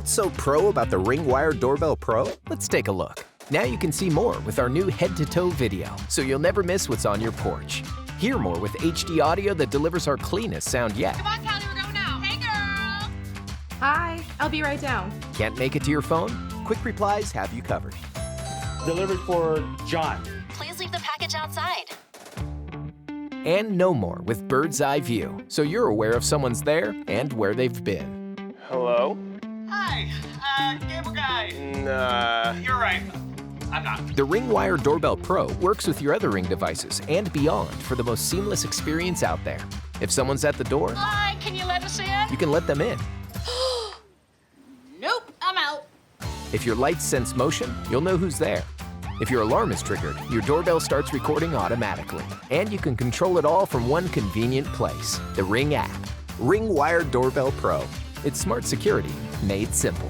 What's so pro about the Ring Wire Doorbell Pro? Let's take a look. Now you can see more with our new head-to-toe video, so you'll never miss what's on your porch. Hear more with HD audio that delivers our cleanest sound yet. Come on, Callie, we're going now. Hey, girl! Hi, I'll be right down. Can't make it to your phone? Quick replies have you covered. Delivered for John. Please leave the package outside. And no more with bird's eye view, so you're aware if someone's there and where they've been. Hello? Hi, cable guy. Nah. You're right. I'm not. The Ring Wire Doorbell Pro works with your other Ring devices and beyond for the most seamless experience out there. If someone's at the door, Hi, can you let us in? you can let them in. Nope, I'm out. If your lights sense motion, you'll know who's there. If your alarm is triggered, your doorbell starts recording automatically. And you can control it all from one convenient place, the Ring app. Ring Wire Doorbell Pro. It's smart security made simple.